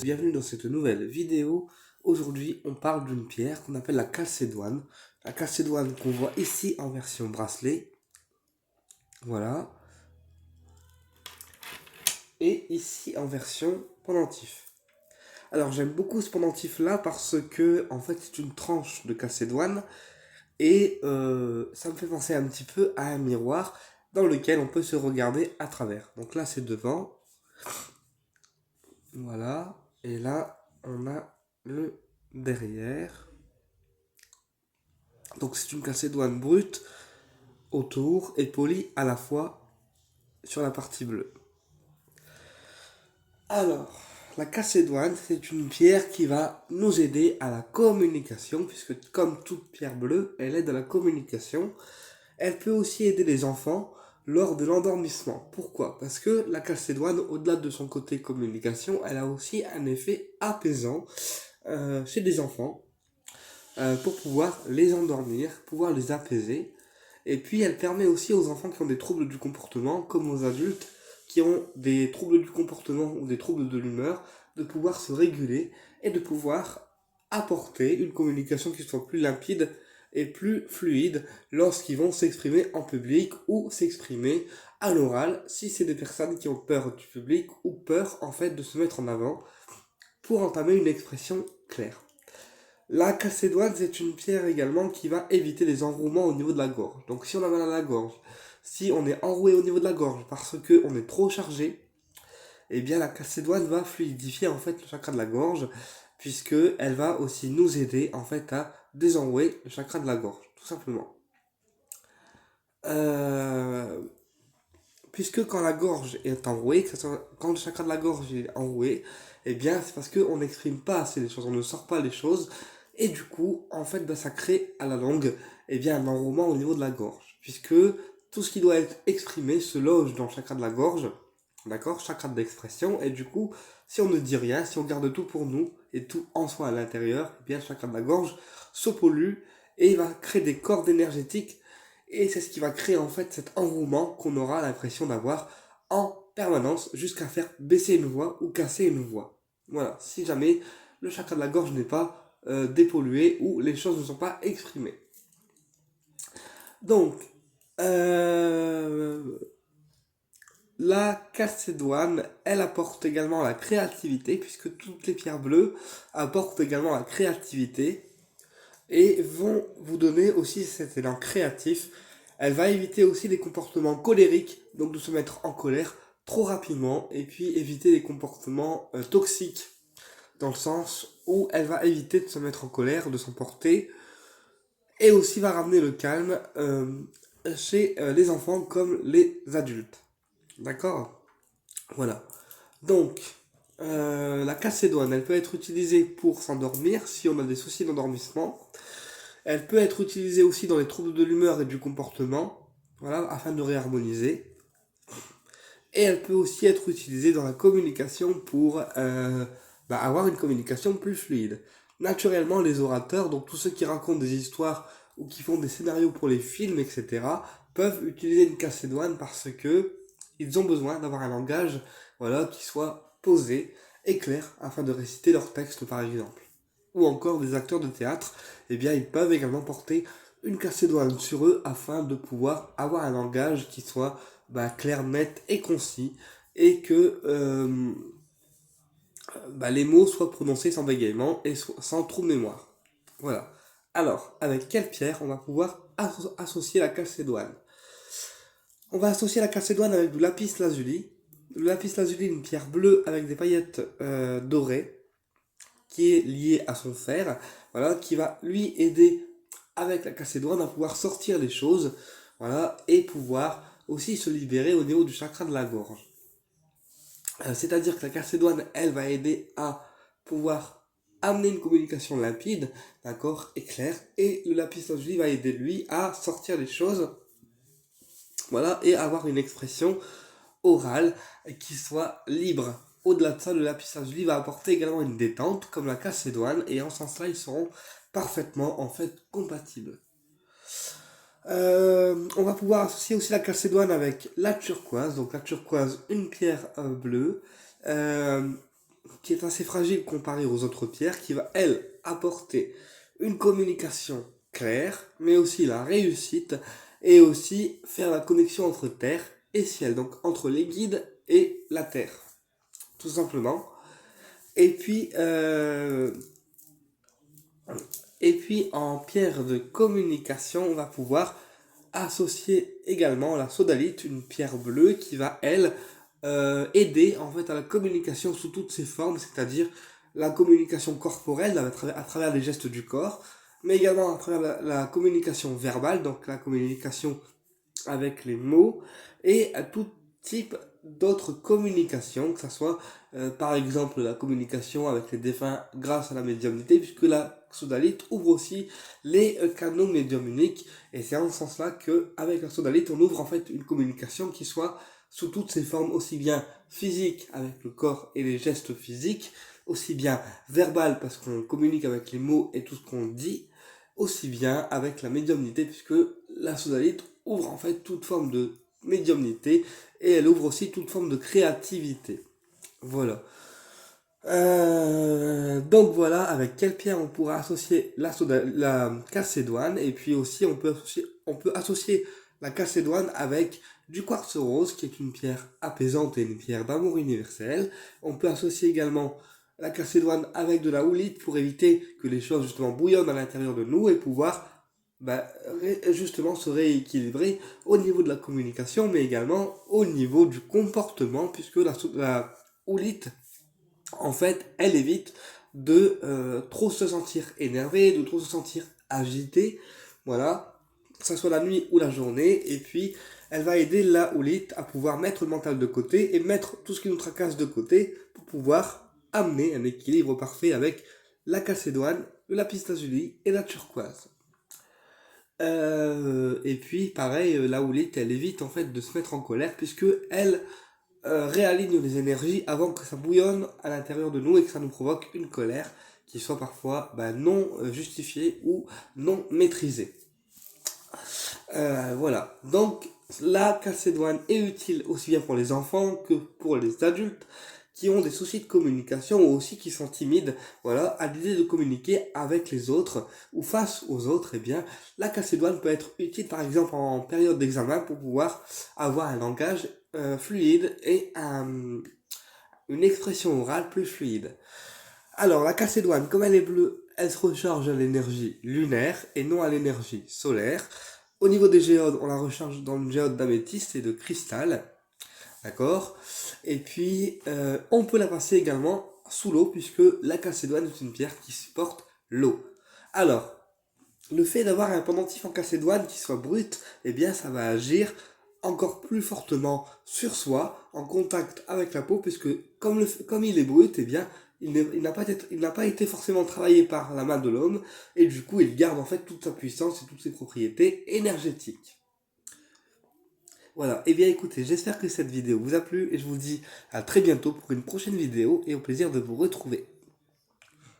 Bienvenue dans cette nouvelle vidéo. Aujourd'hui, on parle d'une pierre qu'on appelle la calcédoine. La calcédoine qu'on voit ici en version bracelet. Voilà. Et ici en version pendentif. Alors j'aime beaucoup ce pendentif là parce que en fait c'est une tranche de calcédoine et ça me fait penser un petit peu à un miroir dans lequel on peut se regarder à travers. Donc là c'est devant. Voilà. Et là on a le derrière. Donc c'est une calcédoine brute autour et polie à la fois sur la partie bleue. Alors, la calcédoine, c'est une pierre qui va nous aider à la communication, puisque comme toute pierre bleue, elle aide à la communication. Elle peut aussi aider les enfants lors de l'endormissement. Pourquoi? Parce que la calcédoine, au-delà de son côté communication, elle a aussi un effet apaisant chez des enfants pour pouvoir les endormir, pouvoir les apaiser. Et puis elle permet aussi aux enfants qui ont des troubles du comportement, comme aux adultes qui ont des troubles du comportement ou des troubles de l'humeur, de pouvoir se réguler et de pouvoir apporter une communication qui soit plus limpide et plus fluide lorsqu'ils vont s'exprimer en public ou s'exprimer à l'oral si c'est des personnes qui ont peur du public ou peur en fait de se mettre en avant pour entamer une expression claire. La calcédoine, c'est une pierre également qui va éviter les enrouements au niveau de la gorge. Donc si on a mal à la gorge, si on est enroué au niveau de la gorge parce que on est trop chargé, eh bien la calcédoine va fluidifier en fait le chakra de la gorge, puisque elle va aussi nous aider en fait à désenrouer le chakra de la gorge, tout simplement. Euh, Puisque quand la gorge est enrouée, quand le chakra de la gorge est enroué, eh bien c'est parce qu'on n'exprime pas assez les choses, on ne sort pas les choses, et du coup, en fait, ça crée à la longue eh bien, un enrouement au niveau de la gorge, puisque tout ce qui doit être exprimé se loge dans le chakra de la gorge, d'accord, chakra de l'expression, et du coup, si on ne dit rien, si on garde tout pour nous, et tout en soi à l'intérieur, eh bien le chakra de la gorge se pollue, et il va créer des cordes énergétiques et c'est ce qui va créer en fait cet enrouement qu'on aura l'impression d'avoir en permanence jusqu'à faire baisser une voix ou casser une voix. Voilà, si jamais le chakra de la gorge n'est pas dépollué ou les choses ne sont pas exprimées. Donc, euh, la calcédoine, elle apporte également la créativité, puisque toutes les pierres bleues apportent également la créativité et vont vous donner aussi cet élan créatif. Elle va éviter aussi les comportements colériques, donc de se mettre en colère trop rapidement, et puis éviter les comportements toxiques, dans le sens où elle va éviter de se mettre en colère, de s'emporter, et aussi va ramener le calme chez les enfants comme les adultes. D'accord? Voilà. Donc, la calcédoine, elle peut être utilisée pour s'endormir si on a des soucis d'endormissement. Elle peut être utilisée aussi dans les troubles de l'humeur et du comportement, voilà, afin de réharmoniser. Et elle peut aussi être utilisée dans la communication pour avoir une communication plus fluide. Naturellement, les orateurs, donc tous ceux qui racontent des histoires ou qui font des scénarios pour les films, etc., peuvent utiliser une calcédoine parce que ils ont besoin d'avoir un langage, voilà, qui soit posé et clair afin de réciter leur texte, par exemple. Ou encore des acteurs de théâtre, eh bien, ils peuvent également porter une calcédoine sur eux afin de pouvoir avoir un langage qui soit clair, net et concis et que les mots soient prononcés sans bégaiement et sans trou de mémoire. Voilà. Alors, avec quelle pierre on va pouvoir associer la calcédoine? On va associer la calcédoine avec du lapis lazuli. Le lapis lazuli, une pierre bleue avec des paillettes dorées, qui est liée à son fer, voilà, qui va lui aider avec la calcédoine à pouvoir sortir les choses, voilà, et pouvoir aussi se libérer au niveau du chakra de la gorge. C'est-à-dire que la calcédoine, elle va aider à pouvoir amener une communication limpide, d'accord, et claire, et le lapis lazuli va aider lui à sortir les choses, voilà, et avoir une expression orale qui soit libre. Au-delà de ça, le lapis lazuli va apporter également une détente, comme la calcédoine, et en ce sens-là, ils seront parfaitement en fait compatibles. On va pouvoir associer aussi la calcédoine avec la turquoise. Donc la turquoise, une pierre bleue, euh, qui est assez fragile comparée aux autres pierres, qui va, elle, apporter une communication claire, mais aussi la réussite, et aussi faire la connexion entre terre et ciel, donc entre les guides et la terre, tout simplement. Et puis, en pierre de communication, on va pouvoir associer également la sodalite, une pierre bleue qui va, elle, aider en fait à la communication sous toutes ses formes, c'est-à-dire la communication corporelle à travers les gestes du corps, mais également à travers la communication verbale, donc la communication avec les mots, et à tout type d'autres communications, que ce soit par exemple la communication avec les défunts grâce à la médiumnité, puisque la sodalite ouvre aussi les canaux médiumniques, et c'est en ce sens-là que avec la sodalite on ouvre en fait une communication qui soit sous toutes ses formes, aussi bien physique avec le corps et les gestes physiques, aussi bien verbal parce qu'on communique avec les mots et tout ce qu'on dit, aussi bien avec la médiumnité, puisque la sodalite ouvre en fait toute forme de médiumnité et elle ouvre aussi toute forme de créativité. Voilà. Donc voilà, avec quelle pierre on pourra associer la calcédoine, et puis aussi on peut associer la calcédoine avec du quartz rose qui est une pierre apaisante et une pierre d'amour universel. On peut associer également la calcédoine avec de la houlite pour éviter que les choses justement bouillonnent à l'intérieur de nous et pouvoir justement se rééquilibrer au niveau de la communication, mais également au niveau du comportement, puisque la houlite en fait, elle évite de trop se sentir énervé, de trop se sentir agité, voilà, que ce soit la nuit ou la journée, et puis elle va aider la houlite à pouvoir mettre le mental de côté et mettre tout ce qui nous tracasse de côté pour pouvoir amener un équilibre parfait avec la calcédoine, le lapis lazuli et la turquoise. Et puis pareil, la houlite, elle évite en fait de se mettre en colère puisque elle réaligne les énergies avant que ça bouillonne à l'intérieur de nous et que ça nous provoque une colère qui soit parfois non justifiée ou non maîtrisée. Voilà, donc la calcédoine est utile aussi bien pour les enfants que pour les adultes qui ont des soucis de communication ou aussi qui sont timides, voilà, à l'idée de communiquer avec les autres ou face aux autres, eh bien, la calcédoine peut être utile par exemple en période d'examen pour pouvoir avoir un langage fluide et une expression orale plus fluide. Alors, la calcédoine, comme elle est bleue, elle se recharge à l'énergie lunaire et non à l'énergie solaire. Au niveau des géodes, on la recharge dans une géode d'améthyste et de cristal. D'accord. Et puis, on peut la passer également sous l'eau, puisque la calcédoine est une pierre qui supporte l'eau. Alors, le fait d'avoir un pendentif en calcédoine qui soit brut, eh bien, ça va agir encore plus fortement sur soi, en contact avec la peau, puisque comme il est brut, eh bien, il n'a pas été forcément travaillé par la main de l'homme, et du coup, il garde en fait toute sa puissance et toutes ses propriétés énergétiques. Voilà, et bien écoutez, j'espère que cette vidéo vous a plu et je vous dis à très bientôt pour une prochaine vidéo et au plaisir de vous retrouver.